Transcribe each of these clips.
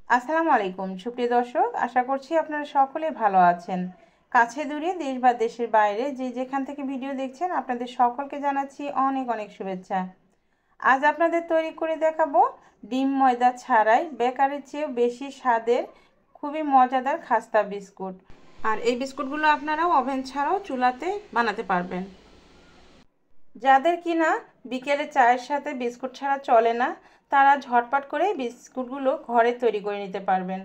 আসসালামু আলাইকুম সুপ্রিয় দর্শক, আশা করছি আপনারা সকলে ভালো আছেন। কাছে দূরে দেশ বা দেশের বাইরে যে যেখান থেকে ভিডিও দেখছেন আপনাদের সকলকে জানাচ্ছি অনেক অনেক শুভেচ্ছা। আজ আপনাদের তৈরি করে দেখাবো ডিম ময়দা ছাড়াই বেকারির চেয়েও বেশি স্বাদের খুবই মজাদার খাস্তা বিস্কুট। আর এই বিস্কুটগুলো আপনারাও ওভেন ছাড়াও চুলাতে বানাতে পারবেন। যাদের কিনা বিকেলে চায়ের সাথে বিস্কুট ছাড়া চলে না, তারা ঝটপট করে বিস্কুটগুলো ঘরে তৈরি করে নিতে পারবেন।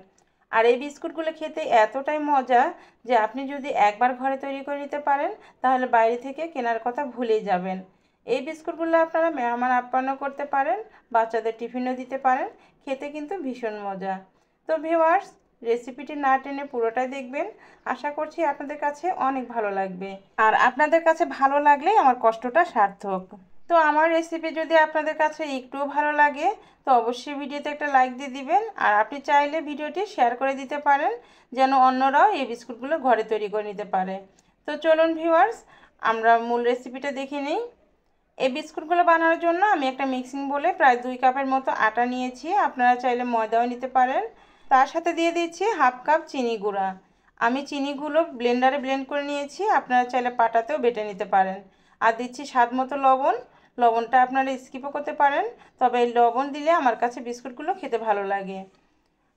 আর এই বিস্কুটগুলো খেতে এতটাই মজা যে আপনি যদি একবার ঘরে তৈরি করে নিতে পারেন তাহলে বাইরে থেকে কেনার কথা ভুলেই যাবেন। এই বিস্কুটগুলো আপনারা মেহমান আপ্যায়ন করতে পারেন, বাচ্চাদের টিফিনও দিতে পারেন, খেতে কিন্তু ভীষণ মজা। তো ভিউয়ার্স, রেসিপিটি না টেনে পুরোটাই দেখবেন, আশা করছি আপনাদের কাছে অনেক ভালো লাগবে। আর আপনাদের কাছে ভালো লাগলেই আমার কষ্টটা সার্থক। তো আমার রেসিপি যদি আপনাদের কাছে একটুও ভালো লাগে তো অবশ্যই ভিডিওতে একটা লাইক দিয়ে দিবেন। আর আপনি চাইলে ভিডিওটি শেয়ার করে দিতে পারেন যেন অন্যরাও এই বিস্কুটগুলো ঘরে তৈরি করে নিতে পারে। তো চলুন ভিউয়ার্স, আমরা মূল রেসিপিটা দেখে নিই। এই বিস্কুটগুলো বানানোর জন্য আমি একটা মিক্সিং বলে প্রায় 2 কাপের মতো আটা নিয়েছি। আপনারা চাইলে ময়দাও নিতে পারেন। তার সাথে দিয়ে দিচ্ছি হাফ কাপ চিনি গুঁড়া। আমি চিনিগুলো ব্লেন্ডারে ব্লেন্ড করে নিয়েছি, আপনারা চাইলে পাটাতেও বেটে নিতে পারেন। আর দিচ্ছি স্বাদ মতো লবণ। লবণটা আপনারা স্কিপও করতে পারেন, তবে এই লবণ দিলে আমার কাছে বিস্কুটগুলো খেতে ভালো লাগে।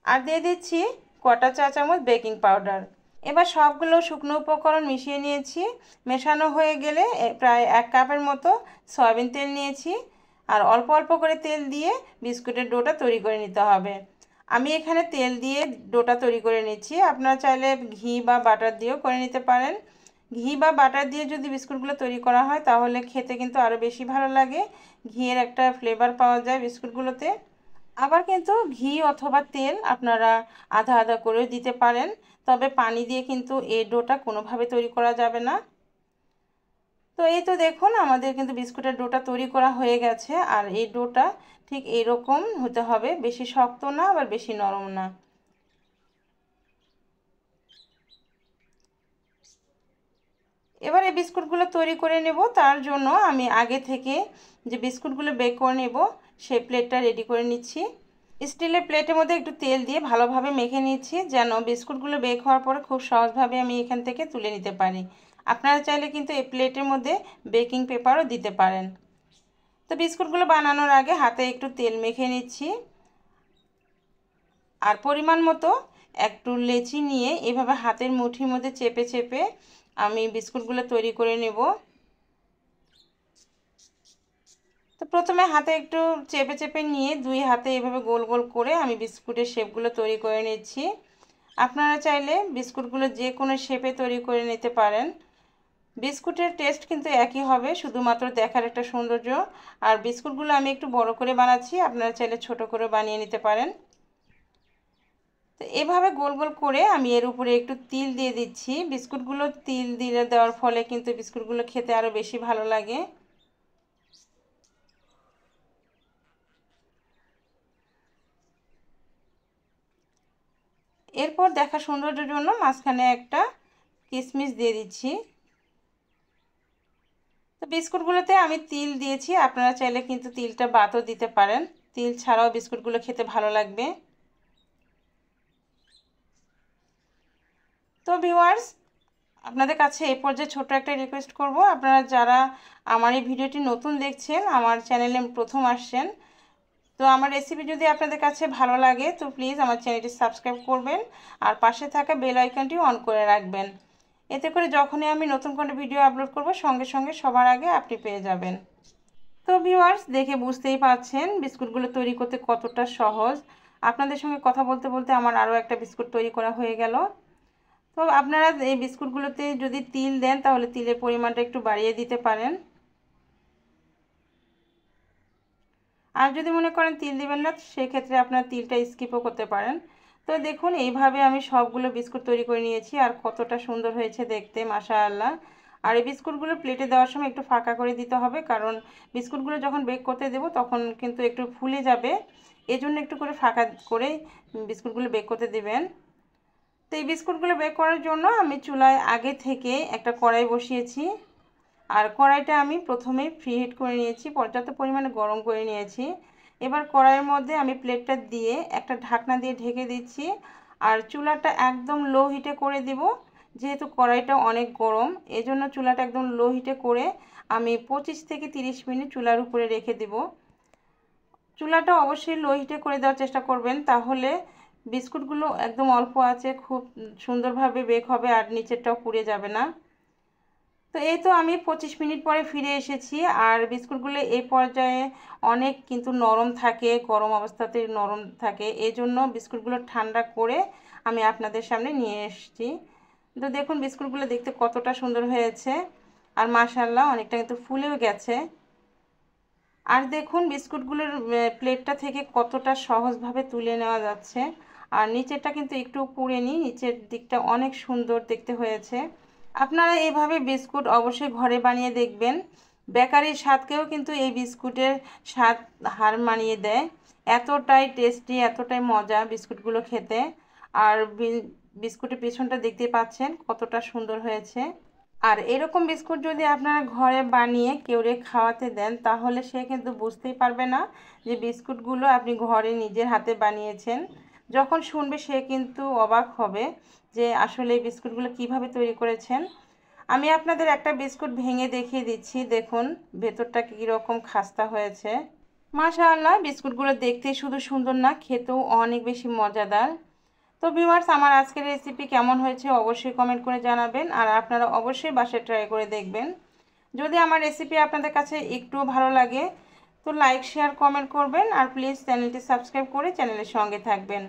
আর দিয়ে দিচ্ছি কটা চা চামচ বেকিং পাউডার। এবার সবগুলো শুকনো উপকরণ মিশিয়ে নিয়েছি। মেশানো হয়ে গেলে প্রায় 1 কাপের মতো সয়াবিন তেল নিয়েছি। আর অল্প অল্প করে তেল দিয়ে বিস্কুটের ডোটা তৈরি করে নিতে হবে। আমি এখানে তেল দিয়ে ডোটা তৈরি করে নিচ্ছি, আপনারা চাইলে ঘি বা বাটার দিয়েও করে নিতে পারেন। ঘি বা বাটার দিয়ে যদি বিস্কুটগুলো তৈরি করা হয় তাহলে খেতে কিন্তু আরও বেশি ভালো লাগে। ঘিয়ের একটা ফ্লেভার পাওয়া যায় বিস্কুটগুলোতে। আবার কিন্তু ঘি অথবা তেল আপনারা আধা আধা করে দিতে পারেন, তবে পানি দিয়ে কিন্তু এই ডোটা কোনোভাবে তৈরি করা যাবে না। তো এই তো দেখুন, আমাদের কিন্তু বিস্কুটের ডোটা তৈরি করা হয়ে গেছে। আর এই ডোটা ঠিক এরকম হতে হবে, বেশি শক্ত না আবার বেশি নরম না। এবার এই বিস্কুটগুলো তৈরি করে নেব। তার জন্য আমি আগে থেকে যে বিস্কুটগুলো বেক করে নেব সেই প্লেটটা রেডি করে নিচ্ছি। স্টিলের প্লেটের মধ্যে একটু তেল দিয়ে ভালোভাবে মেখে নিচ্ছি যেন বিস্কুটগুলো বেক হওয়ার পরে খুব সহজভাবে আমি এখান থেকে তুলে নিতে পারি। আপনারা চাইলে কিন্তু এই প্লেটের মধ্যে বেকিং পেপারও দিতে পারেন। তো বিস্কুটগুলো বানানোর আগে হাতে একটু তেল মেখে নিচ্ছি। আর পরিমাণ মতো একটু লেচি নিয়ে এভাবে হাতের মুঠির মধ্যে চেপে চেপে আমি বিস্কুটগুলো তৈরি করে নেব। তো প্রথমে হাতে একটু চেপে চেপে নিয়ে 2 হাতে এভাবে গোল গোল করে আমি বিস্কুটের শেপগুলো তৈরি করে নিচ্ছি। আপনারা চাইলে বিস্কুটগুলো যে কোনো শেপে তৈরি করে নিতে পারেন। বিস্কুটের টেস্ট কিন্তু একই হবে, শুধুমাত্র দেখার একটা সৌন্দর্য। আর বিস্কুটগুলো আমি একটু বড় করে বানাচ্ছি, আপনারা চাইলে ছোট করে বানিয়ে নিতে পারেন। তো এভাবে গোল গোল করে আমি এর উপরে একটু তিল দিয়ে দিচ্ছি। বিস্কুটগুলো তিল দিয়ে দেওয়ার ফলে কিন্তু বিস্কুটগুলো খেতে আরও বেশি ভালো লাগে। এরপর দেখা সৌন্দর্যের জন্য মাঝখানে একটা কিশমিশ দিয়ে দিচ্ছি। তো বিস্কুটগুলোতে আমি তিল দিয়েছি, আপনারা চাইলে কিন্তু তিলটা বাদও দিতে পারেন। তিল ছাড়াও বিস্কুটগুলো খেতে ভালো লাগবে। তো ভিউয়ার্স, আপনাদের কাছে এই পর্যায়ে ছোট্ট একটা রিকোয়েস্ট করব, আপনারা যারা আমার এই ভিডিওটি নতুন দেখছেন, আমার চ্যানেলে প্রথম আসছেন, তো আমার রেসিপি যদি আপনাদের কাছে ভালো লাগে তো প্লিজ আমার চ্যানেলটি সাবস্ক্রাইব করবেন আর পাশে থাকা বেল আইকনটি অন করে রাখবেন। এতে করে যখনই আমি নতুন কোনো ভিডিও আপলোড করব সঙ্গে সঙ্গে সবার আগে আপনি পেয়ে যাবেন। তো ভিউয়ার্স, দেখে বুঝতেই পারছেন বিস্কুটগুলো তৈরি করতে কতটা সহজ। আপনাদের সঙ্গে কথা বলতে বলতে আমার আরও একটা বিস্কুট তৈরি করা হয়ে গেল। তো আপনারা এই বিস্কুটগুলোতে যদি তিল দেন তাহলে তিলের পরিমাণটা একটু বাড়িয়ে দিতে পারেন। আর যদি মনে করেন তিল দিবেন না সেক্ষেত্রে আপনার তিলটা স্কিপও করতে পারেন। তো দেখুন, এইভাবে আমি সবগুলো বিস্কুট তৈরি করে নিয়েছি আর কতটা সুন্দর হয়েছে দেখতে, মাশাআল্লাহ। আর এই বিস্কুটগুলো প্লেটে দেওয়ার সময় একটু ফাঁকা করে দিতে হবে, কারণ বিস্কুটগুলো যখন বেক করতে দেব তখন কিন্তু একটু ফুলে যাবে, এজন্য একটু করে ফাঁকা করে বিস্কুটগুলো বেক করতে দেবেন। তো এই বিস্কুটগুলো বেক করার জন্য আমি চুলায় আগে থেকে একটা কড়াই বসিয়েছি। আর কড়াইটা আমি প্রথমেই প্রিহিট করে নিয়েছি, পর্যাপ্ত পরিমাণে গরম করে নিয়েছি। এবার কড়াইয়ের মধ্যে আমি প্লেটটা দিয়ে একটা ঢাকনা দিয়ে ঢেকে দিচ্ছি আর চুলাটা একদম লো হিটে করে দিব। যেহেতু কড়াইটা অনেক গরম এজন্য চুলাটা একদম লো হিটে করে আমি 25 থেকে 30 মিনিট চুলার উপরে রেখে দিব। চুলাটা অবশ্যই লো হিটে করে দেওয়ার চেষ্টা করবেন, তাহলে বিস্কুটগুলো একদম অল্প আছে খুব সুন্দরভাবে বেক হবে আর নিচেরটাও পুড়ে যাবে না। তো এই তো আমি 25 মিনিট পরে ফিরে এসেছি আর বিস্কুটগুলো এই পর্যায়ে অনেক কিন্তু নরম থাকে, গরম অবস্থাতে নরম থাকে, এই জন্য বিস্কুটগুলো ঠান্ডা করে আমি আপনাদের সামনে নিয়ে এসেছি। তো দেখুন বিস্কুটগুলো দেখতে কতটা সুন্দর হয়েছে আর মাশাআল্লাহ অনেকটা কিন্তু ফুলেও গেছে। আর দেখুন বিস্কুটগুলোর প্লেটটা থেকে কতটা সহজভাবে তুলে নেওয়া যাচ্ছে আর নিচেরটা কিন্তু একটু পুড়েনি, নিচের দিকটা অনেক সুন্দর দেখতে হয়েছে। আপনারা এইভাবে বিস্কুট অবশ্যই ঘরে বানিয়ে দেখবেন। বেকারির স্বাদকেও কিন্তু এই বিস্কুটের স্বাদ হার মানিয়ে দেয়। এতটাই টেস্টি, এতটাই মজা বিস্কুটগুলো খেতে। আর বিস্কুটের পেছনটা দেখতে পাচ্ছেন কতটা সুন্দর হয়েছে। আর এরকম বিস্কুট যদি আপনারা ঘরে বানিয়ে কেউরে খাওয়াতে দেন তাহলে সে কিন্তু বুঝতেই পারবে না যে বিস্কুটগুলো আপনি ঘরে নিজের হাতে বানিয়েছেন। যখন শুনবে সে কিন্তু অবাক হবে যে আসলে এই বিস্কুটগুলো কিভাবে তৈরি করেছেন। আমি আপনাদের একটা বিস্কুট ভেঙে দেখিয়ে দিচ্ছি, দেখুন ভেতরটা কীরকম খাস্তা হয়েছে। মাশাআল্লাহ বিস্কুটগুলো দেখতে শুধু সুন্দর না, খেতেও অনেক বেশি মজাদার। তো ভিউয়ার্স, আমার আজকের রেসিপি কেমন হয়েছে অবশ্যই কমেন্ট করে জানাবেন আর আপনারা অবশ্যই বাসায় ট্রাই করে দেখবেন। যদি আমার রেসিপি আপনাদের কাছে একটু ভালো লাগে তো লাইক শেয়ার কমেন্ট করবেন আর প্লিজ চ্যানেলটি সাবস্ক্রাইব করে চ্যানেলের সঙ্গে থাকবেন।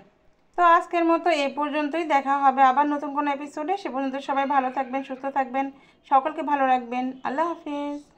তো আজকের মতো এই পর্যন্তই, দেখা হবে আবার নতুন কোনো এপিসোডে। সে পর্যন্ত সবাই ভালো থাকবেন, সুস্থ থাকবেন, সকলকে ভালো রাখবেন। আল্লাহ হাফিজ।